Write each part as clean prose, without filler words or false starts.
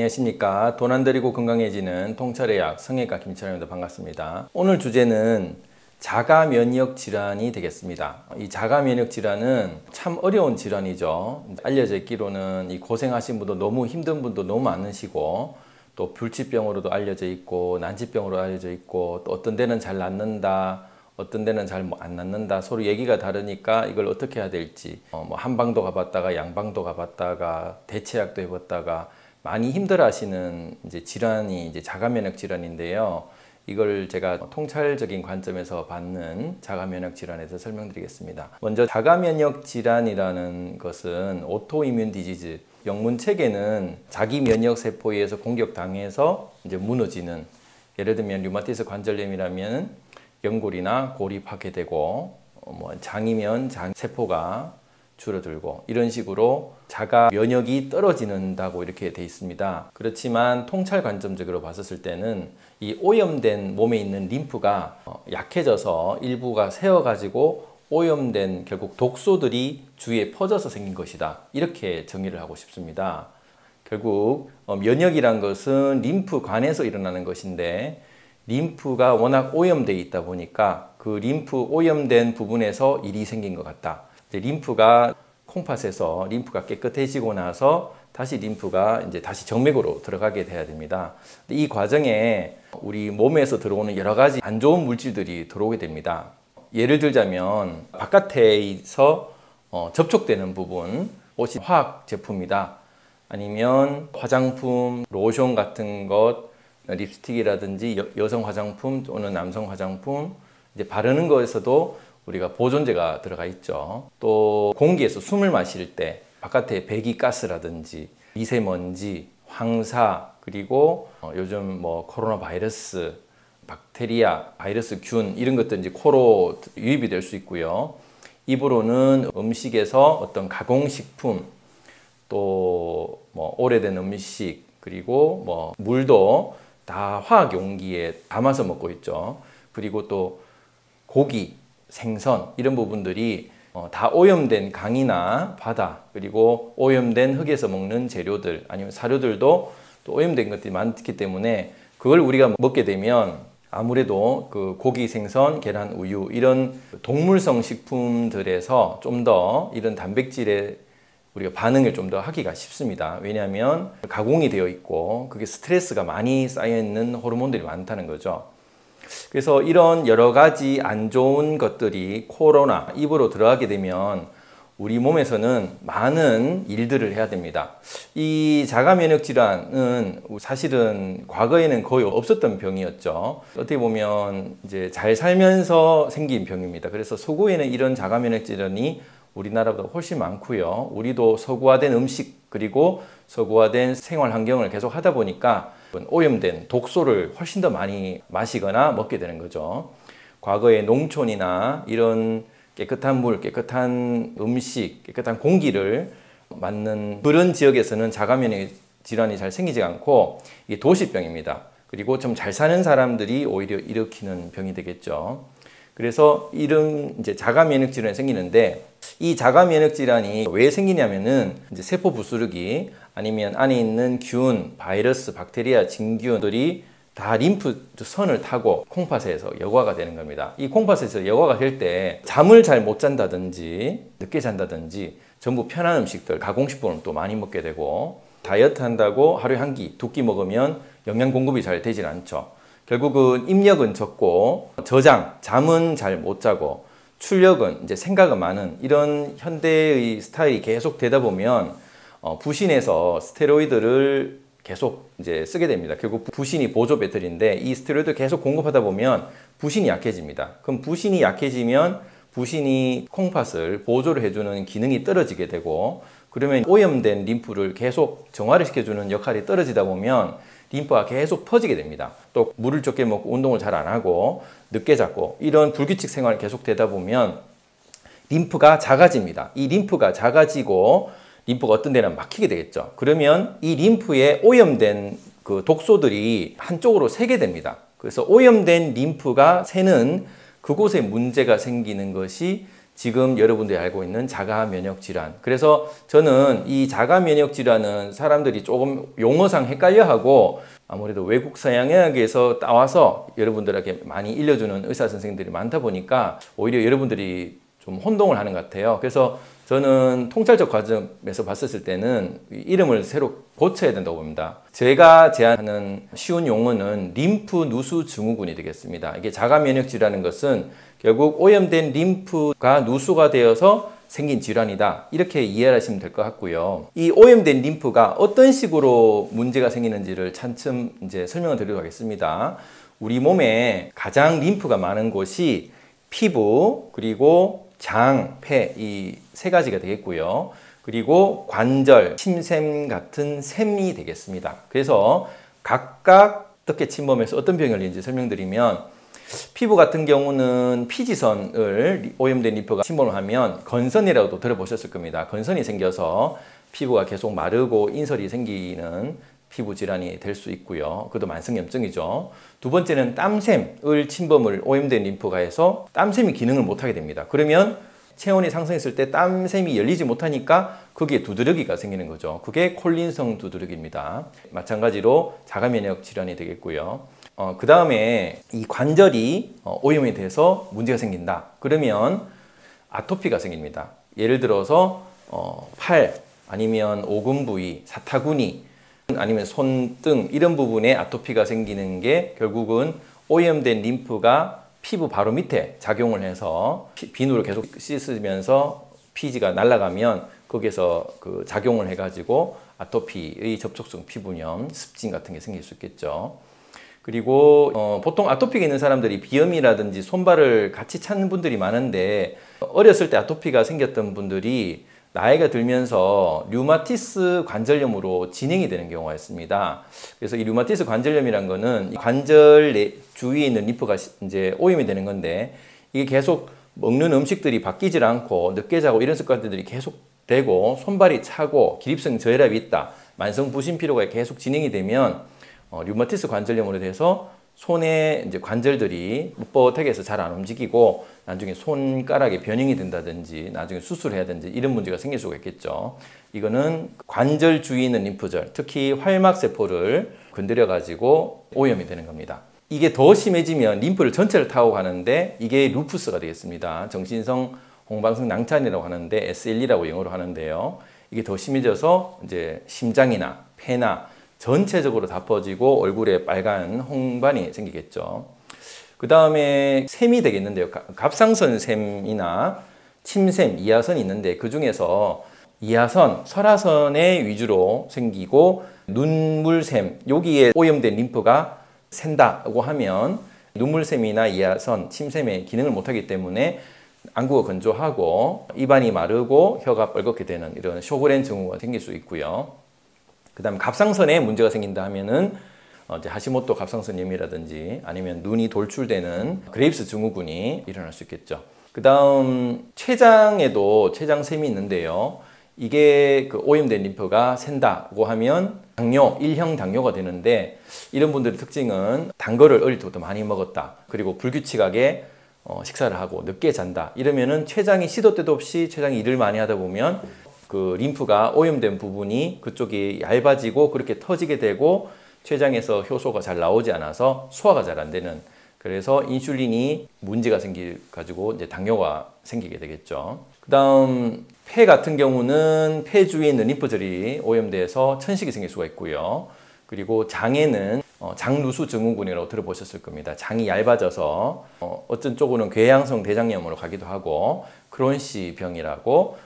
안녕하십니까. 돈 안 들이고 건강해지는 통찰의 약 성형외과 김철현입니다. 반갑습니다. 오늘 주제는 자가 면역 질환이 되겠습니다. 이 자가 면역 질환은 참 어려운 질환이죠. 알려져 있기로는 이 고생하신 분도 너무 힘든 분도 너무 많으시고, 또 불치병으로도 알려져 있고 난치병으로 알려져 있고, 또 어떤 데는 잘 낫는다, 어떤 데는 잘 안 낫는다, 서로 얘기가 다르니까 이걸 어떻게 해야 될지, 한방도 가봤다가 양방도 가봤다가 대체약도 해봤다가 많이 힘들어하시는 질환이 자가 면역 질환인데요. 이걸 제가 통찰적인 관점에서 받는 자가 면역 질환에 대해서 설명드리겠습니다. 먼저 자가 면역 질환이라는 것은 오토이뮨 디지즈, 영문책에는 자기 면역 세포에 의해서 공격당해서 무너지는, 예를 들면 류마티스 관절염이라면 연골이나 골이 파괴되고, 장이면 장 세포가 줄어들고, 이런 식으로 자가 면역이 떨어진다고 이렇게 돼 있습니다. 그렇지만 통찰 관점적으로 봤을 때는 이 오염된 몸에 있는 림프가 약해져서 일부가 새어가지고 오염된 결국 독소들이 주위에 퍼져서 생긴 것이다, 이렇게 정의를 하고 싶습니다. 결국 면역이란 것은 림프관에서 일어나는 것인데, 림프가 워낙 오염되어 있다 보니까 그 림프 오염된 부분에서 일이 생긴 것 같다. 림프가 콩팥에서 림프가 깨끗해지고 나서 다시 림프가 다시 정맥으로 들어가게 돼야 됩니다. 이 과정에 우리 몸에서 들어오는 여러 가지 안 좋은 물질들이 들어오게 됩니다. 예를 들자면 바깥에서 접촉되는 부분, 옷이 화학 제품이다, 아니면 화장품, 로션 같은 것, 립스틱이라든지 여성 화장품 또는 남성 화장품 바르는 거에서도 우리가 보존제가 들어가 있죠. 또 공기에서 숨을 마실 때 바깥에 배기가스라든지 미세먼지, 황사, 그리고 요즘 코로나 바이러스, 박테리아, 바이러스, 균, 이런 것들 코로 유입이 될 수 있고요. 입으로는 음식에서 어떤 가공식품, 또 오래된 음식, 그리고 물도 다 화학 용기에 담아서 먹고 있죠. 그리고 또 고기, 생선, 이런 부분들이 다 오염된 강이나 바다, 그리고 오염된 흙에서 먹는 재료들, 아니면 사료들도 또 오염된 것들이 많기 때문에 그걸 우리가 먹게 되면 아무래도 그 고기, 생선, 계란, 우유, 이런 동물성 식품들에서 좀 더 이런 단백질에 우리가 반응을 좀 더 하기가 쉽습니다. 왜냐하면 가공이 되어 있고 그게 스트레스가 많이 쌓여 있는 호르몬들이 많다는 거죠. 그래서 이런 여러 가지 안 좋은 것들이 코로나, 입으로 들어가게 되면 우리 몸에서는 많은 일들을 해야 됩니다. 이 자가 면역 질환은 사실은 과거에는 거의 없었던 병이었죠. 어떻게 보면 잘 살면서 생긴 병입니다. 그래서 서구에는 이런 자가 면역 질환이 우리나라보다 훨씬 많고요. 우리도 서구화된 음식, 그리고 서구화된 생활 환경을 계속 하다 보니까 오염된 독소를 훨씬 더 많이 마시거나 먹게 되는 거죠. 과거에 농촌이나 이런 깨끗한 물, 깨끗한 음식, 깨끗한 공기를 맞는 그런 지역에서는 자가 면역 질환이 잘 생기지 않고, 이게 도시병입니다. 그리고 좀 잘 사는 사람들이 오히려 일으키는 병이 되겠죠. 그래서 이런 자가 면역 질환이 생기는데, 이 자가 면역 질환이 왜 생기냐면은 세포 부스러기, 아니면 안에 있는 균, 바이러스, 박테리아, 진균들이 다 림프 선을 타고 콩팥에서 여과가 되는 겁니다. 이 콩팥에서 여과가 될 때 잠을 잘 못 잔다든지 늦게 잔다든지 전부 편한 음식들, 가공식품을 또 많이 먹게 되고, 다이어트 한다고 하루에 한 끼, 두 끼 먹으면 영양 공급이 잘 되질 않죠. 결국은 입력은 적고 저장, 잠은 잘 못 자고 출력은 생각은 많은, 이런 현대의 스타일이 계속 되다 보면 부신에서 스테로이드를 계속 쓰게 됩니다. 결국 부신이 보조 배터리인데, 이 스테로이드를 계속 공급하다 보면 부신이 약해집니다. 그럼 부신이 약해지면 부신이 콩팥을 보조를 해주는 기능이 떨어지게 되고, 그러면 오염된 림프를 계속 정화를 시켜주는 역할이 떨어지다 보면 림프가 계속 퍼지게 됩니다. 또 물을 적게 먹고 운동을 잘 안 하고 늦게 잤고 이런 불규칙 생활이 계속 되다 보면 림프가 작아집니다. 이 림프가 작아지고 림프가 어떤 데는 막히게 되겠죠. 그러면 이 림프에 오염된 그 독소들이 한쪽으로 새게 됩니다. 그래서 오염된 림프가 새는 그곳에 문제가 생기는 것이 지금 여러분들이 알고 있는 자가 면역 질환. 그래서 저는 이 자가 면역 질환은 사람들이 조금 용어상 헷갈려하고 아무래도 외국 서양의학에서 따와서 여러분들에게 많이 일러주는 의사 선생님들이 많다 보니까 오히려 여러분들이 좀 혼동을 하는 것 같아요. 그래서 저는 통찰적 과정에서 봤었을 때는 이름을 새로 고쳐야 된다고 봅니다. 제가 제안하는 쉬운 용어는 림프 누수 증후군이 되겠습니다. 이게 자가 면역 질환인 것은 결국 오염된 림프가 누수가 되어서 생긴 질환이다. 이렇게 이해하시면 될 것 같고요. 이 오염된 림프가 어떤 식으로 문제가 생기는지를 차츰 이제 설명을 드리도록 하겠습니다. 우리 몸에 가장 림프가 많은 곳이 피부, 그리고 장, 폐, 이 세 가지가 되겠고요. 그리고 관절, 침샘 같은 샘이 되겠습니다. 그래서 각각 어떻게 침범해서 어떤 병이 걸리는지 설명드리면 피부 같은 경우는 피지선을 오염된 림프가 침범을 하면 건선이라고도 들어보셨을 겁니다. 건선이 생겨서 피부가 계속 마르고 인설이 생기는 피부 질환이 될 수 있고요. 그것도 만성염증이죠. 두 번째는 땀샘을 침범을 오염된 림프가 해서 땀샘이 기능을 못하게 됩니다. 그러면 체온이 상승했을 때 땀샘이 열리지 못하니까 거기에 두드러기가 생기는 거죠. 그게 콜린성 두드러기입니다. 마찬가지로 자가면역 질환이 되겠고요. 그 다음에 이 관절이 오염이 돼서 문제가 생긴다. 그러면 아토피가 생깁니다. 예를 들어서 팔, 아니면 오금 부위, 사타구니, 아니면 손등 이런 부분에 아토피가 생기는 게 결국은 오염된 림프가 피부 바로 밑에 작용을 해서 비누로 계속 씻으면서 피지가 날아가면 거기에서 그 작용을 해가지고 아토피의 접촉성 피부염, 습진 같은 게 생길 수 있겠죠. 그리고 보통 아토피가 있는 사람들이 비염이라든지 손발을 같이 찾는 분들이 많은데 어렸을 때 아토피가 생겼던 분들이 나이가 들면서 류마티스 관절염으로 진행이 되는 경우가 있습니다. 그래서 이 류마티스 관절염이란 거는 관절 주위에 있는 림프가 이제 오염이 되는 건데 이게 계속 먹는 음식들이 바뀌질 않고 늦게 자고 이런 습관들이 계속 되고 손발이 차고 기립성 저혈압이 있다. 만성 부신 피로가 계속 진행이 되면 류마티스 관절염으로 돼서 손의 이제 관절들이 뻣뻣하게 해서 잘 안 움직이고 나중에 손가락에 변형이 된다든지 나중에 수술해야 되는지 이런 문제가 생길 수가 있겠죠. 이거는 관절 주위에 있는 림프절, 특히 활막세포를 건드려 가지고 오염이 되는 겁니다. 이게 더 심해지면 림프를 전체를 타고 가는데 이게 루푸스가 되겠습니다. 정신성 홍방성 낭찬이라고 하는데 SLE라고 영어로 하는데요. 이게 더 심해져서 이제 심장이나 폐나 전체적으로 다 퍼지고 얼굴에 빨간 홍반이 생기겠죠. 그 다음에 샘이 되겠는데요. 갑상선 샘이나 침샘, 이하선이 있는데 그 중에서 이하선, 설하선의 위주로 생기고 눈물샘, 여기에 오염된 림프가 샌다고 하면 눈물샘이나 이하선, 침샘의 기능을 못하기 때문에 안구가 건조하고 입안이 마르고 혀가 뻘겋게 되는 이런 쇼그렌 증후가 생길 수 있고요. 그 다음 갑상선에 문제가 생긴다 하면은 이제 하시모토 갑상선염이라든지 아니면 눈이 돌출되는 그레이브스 증후군이 일어날 수 있겠죠. 그 다음 췌장에도 췌장샘이 있는데요. 이게 그 오염된 림프가 샌다고 하면 당뇨, 1형 당뇨가 되는데 이런 분들의 특징은 단 거를 어릴 때부터 많이 먹었다. 그리고 불규칙하게 식사를 하고 늦게 잔다. 이러면은 췌장이 시도 때도 없이 췌장이 일을 많이 하다 보면 그 림프가 오염된 부분이 그쪽이 얇아지고 그렇게 터지게 되고 췌장에서 효소가 잘 나오지 않아서 소화가 잘 안 되는, 그래서 인슐린이 문제가 생겨가지고 이제 당뇨가 생기게 되겠죠. 그 다음 폐 같은 경우는 폐 주위에 있는 림프절이 오염돼서 천식이 생길 수가 있고요. 그리고 장에는 장누수 증후군이라고 들어보셨을 겁니다. 장이 얇아져서 어떤 쪽으로는 궤양성 대장염으로 가기도 하고 크론씨 병이라고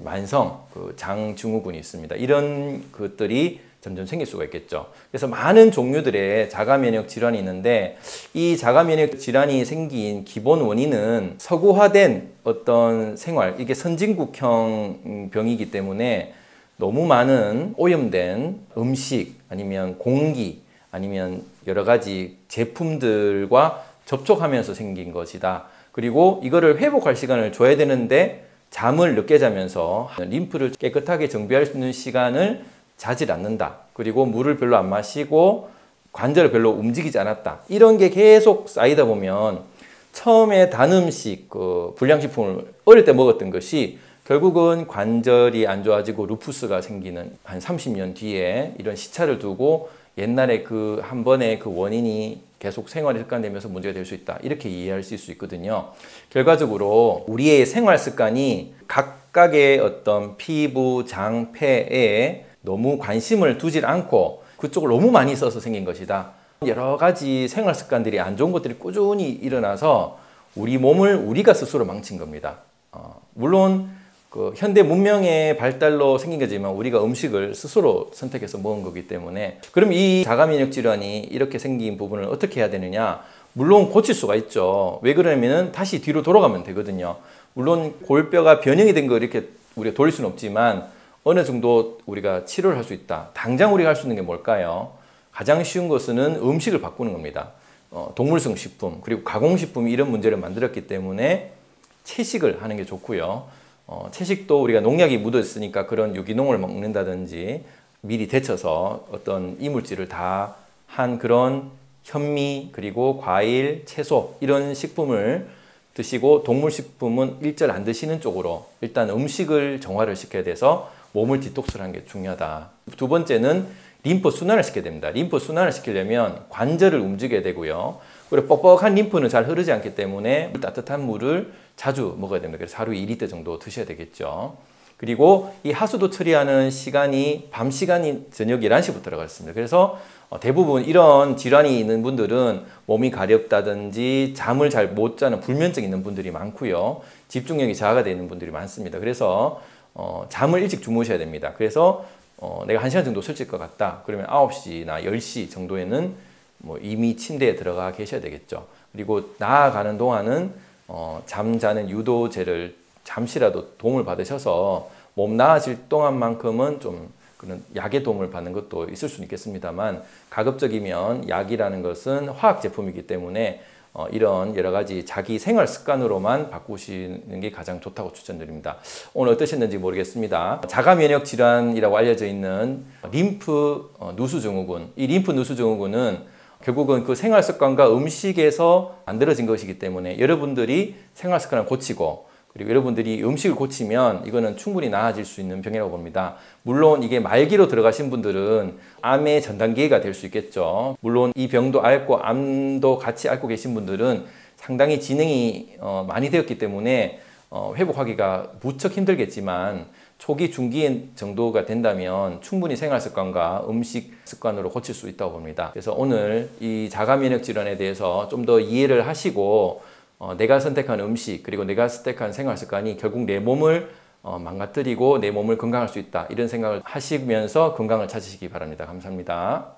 만성 장 증후군이 있습니다. 이런 것들이 점점 생길 수가 있겠죠. 그래서 많은 종류들의 자가면역 질환이 있는데 이 자가면역 질환이 생긴 기본 원인은 서구화된 어떤 생활, 이게 선진국형 병이기 때문에 너무 많은 오염된 음식 아니면 공기 아니면 여러 가지 제품들과 접촉하면서 생긴 것이다. 그리고 이거를 회복할 시간을 줘야 되는데 잠을 늦게 자면서 림프를 깨끗하게 정비할 수 있는 시간을 자질 않는다. 그리고 물을 별로 안 마시고 관절을 별로 움직이지 않았다. 이런 게 계속 쌓이다 보면 처음에 단 음식, 불량식품을 어릴 때 먹었던 것이 결국은 관절이 안 좋아지고 루푸스가 생기는 한 30년 뒤에 이런 시차를 두고 옛날에 그 한 번의 그 원인이 계속 생활에 습관되면서 문제가 될 수 있다. 이렇게 이해할 수 있거든요. 결과적으로 우리의 생활 습관이 각각의 어떤 피부, 장, 폐에 너무 관심을 두질 않고 그쪽을 너무 많이 써서 생긴 것이다. 여러 가지 생활 습관들이 안 좋은 것들이 꾸준히 일어나서 우리 몸을 우리가 스스로 망친 겁니다. 물론 그 현대 문명의 발달로 생긴 거지만 우리가 음식을 스스로 선택해서 먹은 거기 때문에 그럼 이 자가면역 질환이 이렇게 생긴 부분을 어떻게 해야 되느냐? 물론 고칠 수가 있죠. 왜 그러냐면은 다시 뒤로 돌아가면 되거든요. 물론 골뼈가 변형이 된 거 이렇게 우리가 돌릴 수는 없지만 어느 정도 우리가 치료를 할 수 있다. 당장 우리가 할 수 있는 게 뭘까요? 가장 쉬운 것은 음식을 바꾸는 겁니다. 동물성 식품 그리고 가공식품 이런 문제를 만들었기 때문에 채식을 하는 게 좋고요. 채식도 우리가 농약이 묻어있으니까 그런 유기농을 먹는다든지 미리 데쳐서 어떤 이물질을 다 한 그런 현미 그리고 과일, 채소 이런 식품을 드시고 동물식품은 일절 안 드시는 쪽으로 일단 음식을 정화를 시켜야 돼서 몸을 디톡스를 하는 게 중요하다. 두 번째는 림프 순환을 시켜야 됩니다. 림프 순환을 시키려면 관절을 움직여야 되고요. 그리고 뻑뻑한 림프는 잘 흐르지 않기 때문에 따뜻한 물을 자주 먹어야 됩니다. 그래서 하루에 2리터 정도 드셔야 되겠죠. 그리고 이 하수도 처리하는 시간이 밤 시간이 저녁 11시부터 들어가 있습니다. 그래서 대부분 이런 질환이 있는 분들은 몸이 가렵다든지 잠을 잘 못 자는 불면증 있는 분들이 많고요. 집중력이 저하가 되는 분들이 많습니다. 그래서 잠을 일찍 주무셔야 됩니다. 그래서 내가 1시간 정도 설칠 것 같다. 그러면 9시나 10시 정도에는 이미 침대에 들어가 계셔야 되겠죠. 그리고 나아가는 동안은 잠자는 유도제를 잠시라도 도움을 받으셔서 몸 나아질 동안만큼은 좀 그런 약의 도움을 받는 것도 있을 수는 있겠습니다만 가급적이면 약이라는 것은 화학 제품이기 때문에 이런 여러 가지 자기 생활 습관으로만 바꾸시는 게 가장 좋다고 추천드립니다. 오늘 어떠셨는지 모르겠습니다. 자가 면역 질환이라고 알려져 있는 림프 누수 증후군, 이 림프 누수 증후군은 결국은 그 생활 습관과 음식에서 만들어진 것이기 때문에 여러분들이 생활 습관을 고치고 그리고 여러분들이 음식을 고치면 이거는 충분히 나아질 수 있는 병이라고 봅니다. 물론 이게 말기로 들어가신 분들은 암의 전 단계가 될 수 있겠죠. 물론 이 병도 앓고 암도 같이 앓고 계신 분들은 상당히 진행이 많이 되었기 때문에 회복하기가 무척 힘들겠지만 초기 중기 정도가 된다면 충분히 생활 습관과 음식 습관으로 고칠 수 있다고 봅니다. 그래서 오늘 이 자가 면역 질환에 대해서 좀 더 이해를 하시고 내가 선택한 음식 그리고 내가 선택한 생활 습관이 결국 내 몸을 망가뜨리고 내 몸을 건강할 수 있다 이런 생각을 하시면서 건강을 찾으시기 바랍니다. 감사합니다.